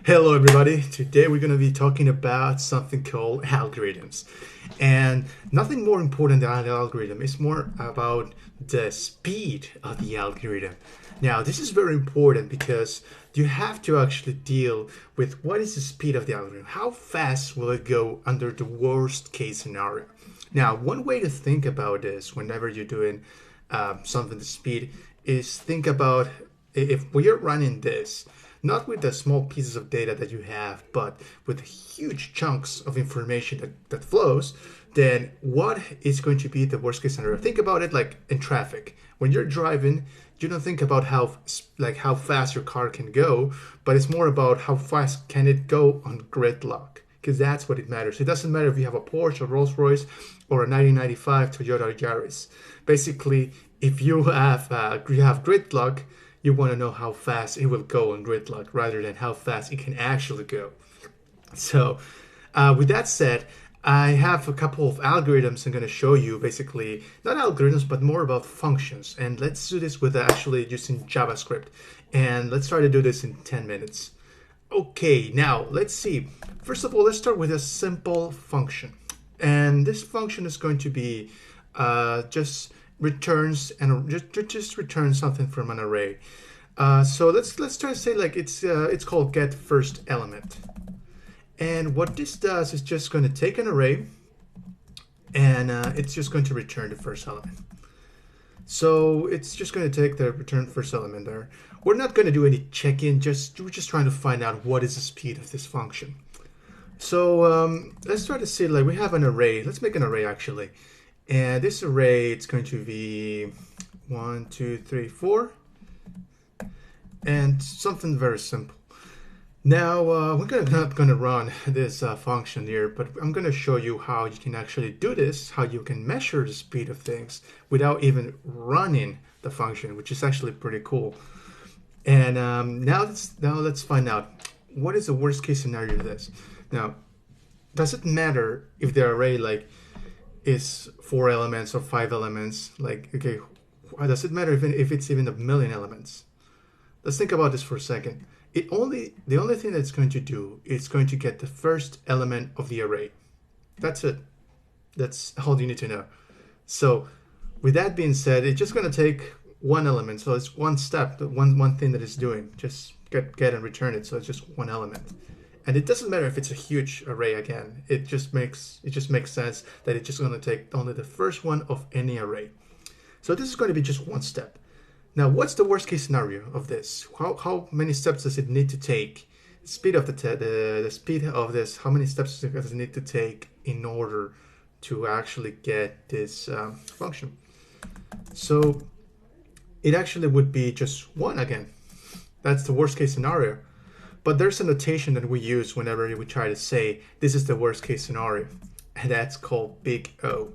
Hello, everybody. Today we're going to be talking about something called algorithms. And nothing more important than an algorithm. It's more about the speed of the algorithm. Now, this is very important because you have to actually deal with what is the speed of the algorithm. How fast will it go under the worst case scenario? Now, one way to think about this whenever you're doing something to speed is think about if we are running this not with the small pieces of data that you have, but with huge chunks of information that flows, then what is going to be the worst case scenario? Think about it like in traffic. When you're driving, you don't think about how fast your car can go, but it's more about how fast can it go on gridlock, because that's what it matters. It doesn't matter if you have a Porsche, a Rolls Royce, or a 1995 Toyota Yaris. Basically, if you have gridlock, you want to know how fast it will go on gridlock rather than how fast it can actually go. So, with that said, I have a couple of algorithms I'm going to show you. Basically, not algorithms, but more about functions. And let's do this with actually using JavaScript. And let's try to do this in 10 minutes. Okay, now let's see. First of all, let's start with a simple function. And this function is going to be just returns and just returns something from an array. So let's try to say like it's called get first element. And what this does is just going to take an array and it's just going to return the first element. So it's just going to take the return first element there. We're not going to do any check-in, we're just trying to find out what is the speed of this function. So let's try to see, like we have an array. Let's make an array actually. And this array, it's going to be 1, 2, 3, 4, and something very simple. Now, we're not going to run this function here, but I'm going to show you how you can actually do this, how you can measure the speed of things without even running the function, which is actually pretty cool. And now let's find out what is the worst case scenario of this. Now, does it matter if the array is 4 elements or 5 elements? Like, okay, does it matter if it's even a million elements? Let's think about this for a second. The only thing that's going to do is going to get the first element of the array. That's it. That's all you need to know. So with that being said, it's just going to take one element. So it's one step, one thing that it's doing. Just get and return it. So it's just one element. And it doesn't matter if it's a huge array again. It just makes sense that it's just going to take only the first one of any array. So this is going to be just one step. Now, what's the worst case scenario of this? How many steps does it need to take? The speed of the speed of this. How many steps does it need to take in order to actually get this function? So it actually would be just one again. That's the worst case scenario. But there's a notation that we use whenever we try to say this is the worst case scenario, and that's called big O.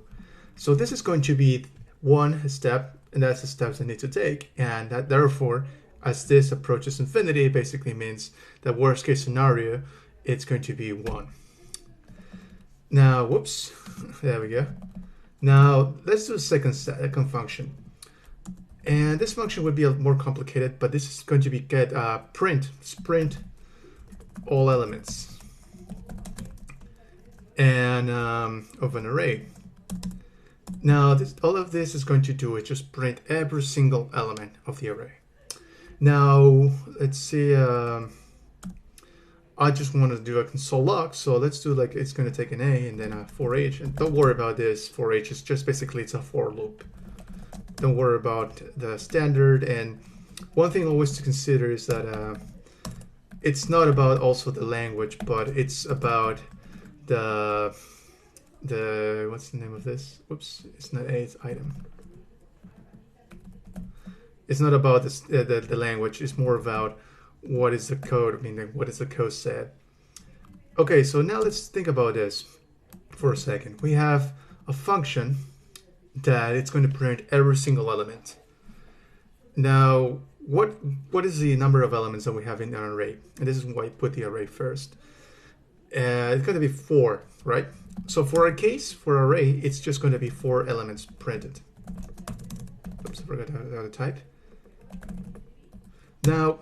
So this is going to be one step, and that's the steps I need to take. And that therefore, as this approaches infinity, it basically means the worst case scenario, it's going to be 1. Now, whoops, there we go. Now, let's do a second function. And this function would be a more complicated, but this is going to be get print all elements and of an array. Now all of this is going to do is just print every single element of the array. Now let's see, I just want to do a console log, so let's do like it's going to take an A and then a for each, and don't worry about this for each, it's just basically it's a for loop. Don't worry about the standard. And one thing always to consider is that it's not about also the language, but it's about the what's the name of this? Whoops, it's not A, it's item. It's not about this, the language. It's more about what is the code. I mean, what is the code said? Okay, so now let's think about this for a second. We have a function that it's going to print every single element. Now, what is the number of elements that we have in an array? And this is why I put the array first. It's going to be 4, right? So for a case, for array, it's just going to be 4 elements printed. Oops, I forgot how to type. Now,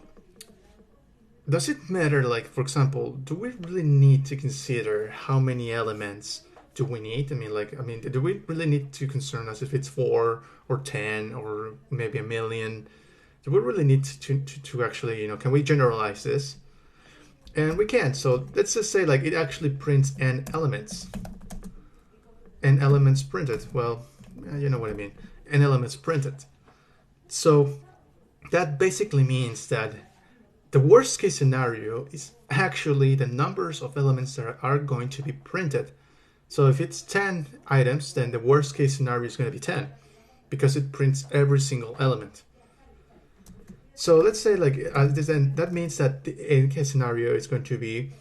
does it matter, like, for example, do we really need to consider how many elements do we need? Do we really need to concern us if it's 4 or 10 or maybe a million? Do we really need to actually, can we generalize this? And we can. So let's just say like it actually prints n elements. N elements printed. Well, you know what I mean. N elements printed. So that basically means that the worst case scenario is actually the numbers of elements that are going to be printed. So if it's 10 items, then the worst case scenario is going to be 10 because it prints every single element. So let's say like then that means that the n case scenario is going to be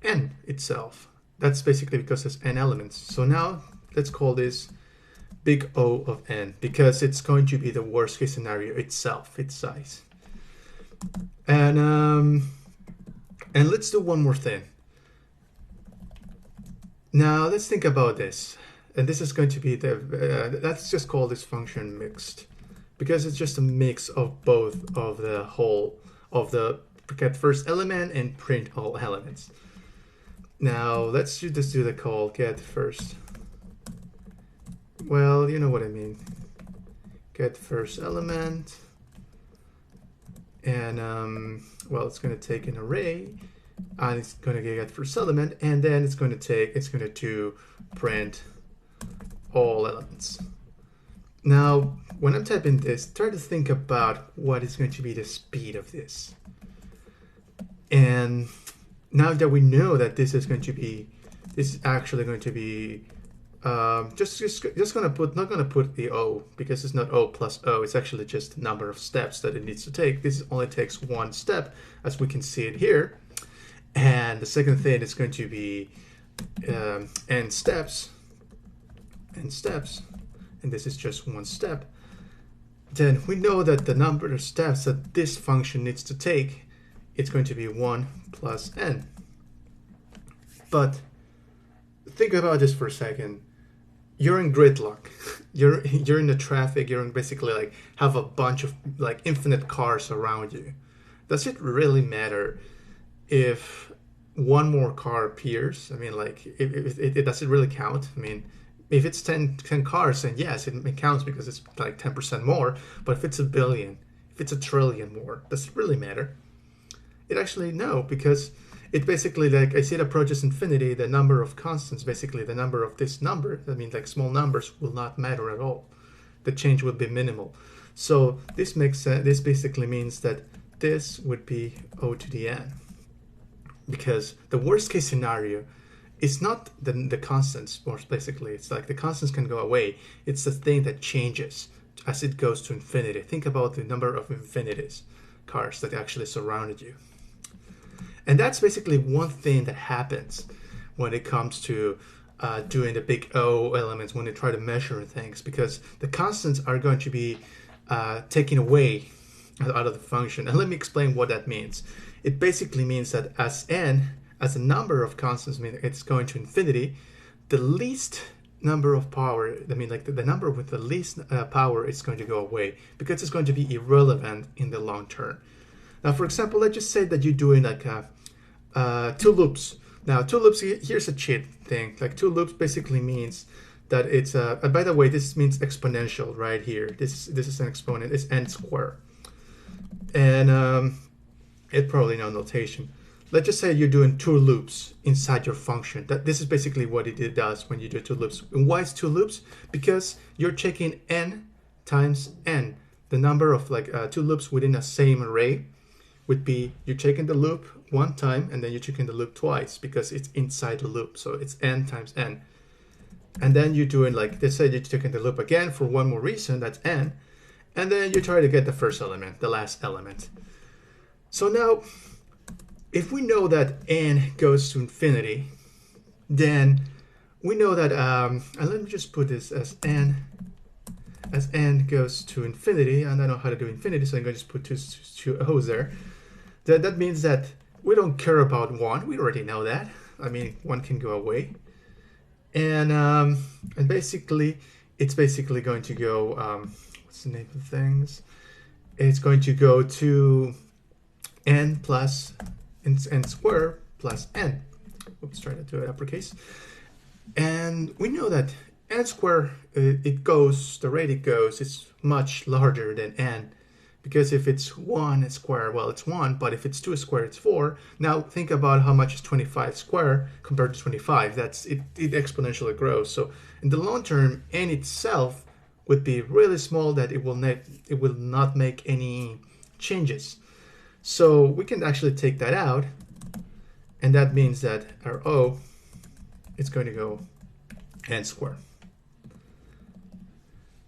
n itself. That's basically because there's n elements. So now let's call this big O of n because it's going to be the worst case scenario itself, its size. And let's do one more thing. Now let's think about this. And this is going to be the, let's just call this function mixed because it's just a mix of both of the whole of the get first element and print all elements. Now let's just do the call get first. Well, you know what I mean. Get first element. And well, it's going to take an array and it's going to get first element, and then it's going to print all elements. Now when I'm typing this, try to think about what is going to be the speed of this. And now that we know that this is actually going to be just gonna put, not gonna put the O because it's not O plus O, it's actually just the number of steps that it needs to take. This only takes one step, as we can see it here. And the second thing is going to be n steps, and this is just one step. Then we know that the number of steps that this function needs to take, it's going to be 1 plus n. But think about this for a second. You're in gridlock. You're in the traffic. You're in basically like have a bunch of like infinite cars around you. Does it really matter if one more car appears? I mean, like, it does it really count? I mean, if it's 10 cars, then yes, it counts because it's like 10% more. But if it's a billion, if it's a trillion more, does it really matter? It actually no, because it basically, like, as it approaches infinity, the number of constants, basically the number of this number, I mean, like small numbers, will not matter at all. The change will be minimal. So this makes this basically means that this would be O to the n, because the worst case scenario is not the constants. More basically, it's like the constants can go away. It's the thing that changes as it goes to infinity. Think about the number of infinities, cars that actually surrounded you. And that's basically one thing that happens when it comes to doing the big O elements, when they try to measure things, because the constants are going to be taken away out of the function. And let me explain what that means. It basically means that as n, as a number of constants, I mean, it's going to infinity, the least number of power, I mean, like the number with the least power is going to go away because it's going to be irrelevant in the long term. Now, for example, let's just say that you're doing like 2 loops. Now, 2 loops, here's a cheat thing. Like 2 loops basically means that it's, by the way, this means exponential right here. This is an exponent, it's n squared. And it probably no notation. Let's just say you're doing 2 loops inside your function. This is basically what it does when you do 2 loops. And why is 2 loops? Because you're checking n times n. The number of like 2 loops within a same array would be, you're checking the loop one time and then you're checking the loop twice because it's inside the loop. So it's n times n. And then you're doing like, let's say you're checking the loop again for one more reason, that's n. And then you try to get the first element, the last element. So now, if we know that n goes to infinity, then we know that, and let me just put this as n goes to infinity, and I know how to do infinity, so I'm going to just put two O's there. That means that we don't care about 1, we already know that. I mean, 1 can go away. And basically, it's basically going to go, what's the name of things? It's going to go to n plus n squared plus n. Oops, try to do it uppercase. And we know that n squared, the rate it goes is much larger than n, because if it's 1 squared, well, it's 1, but if it's 2 squared, it's 4. Now think about how much is 25 squared compared to 25. It exponentially grows. So in the long term, n itself would be really small, that it will not make any changes. So we can actually take that out, and that means that our O is going to go n squared.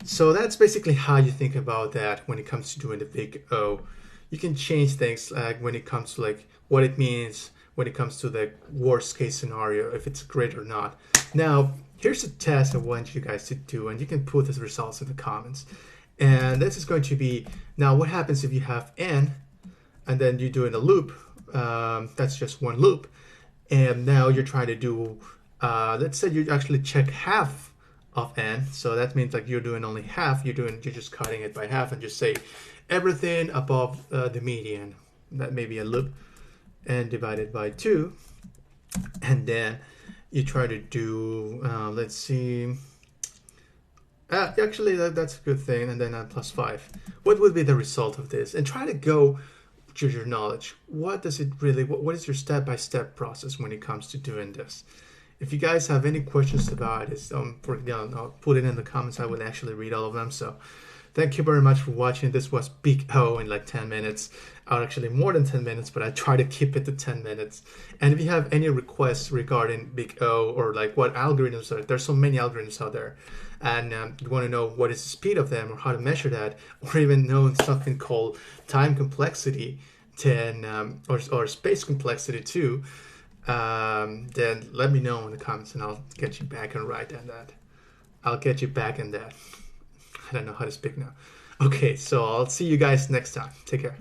So that's basically how you think about that when it comes to doing the big O. You can change things like when it comes to like what it means when it comes to the worst case scenario, if it's great or not. Now, here's a test I want you guys to do, and you can put the results in the comments. And this is going to be, now what happens if you have n, and then you do in a loop, that's just one loop, and now you're trying to do, let's say you actually check half of n, so that means like you're doing only half, you're just cutting it by half, and just say everything above the median, that may be a loop, and divided by 2, and then you try to do, let's see, actually that's a good thing, and then plus 5. What would be the result of this? And try to go to your knowledge. What does it really, what is your step-by-step process when it comes to doing this? If you guys have any questions about it, I'll put it in the comments. I will actually read all of them. So thank you very much for watching. This was Big O in like 10 minutes, or actually more than 10 minutes, but I try to keep it to 10 minutes. And if you have any requests regarding Big O, or like what algorithms are, there's so many algorithms out there, and you want to know what is the speed of them, or how to measure that, or even know something called time complexity, then or space complexity too, then let me know in the comments, and I'll get you back and write on that. I'll get you back in that. I don't know how to speak now. Okay, so I'll see you guys next time. Take care.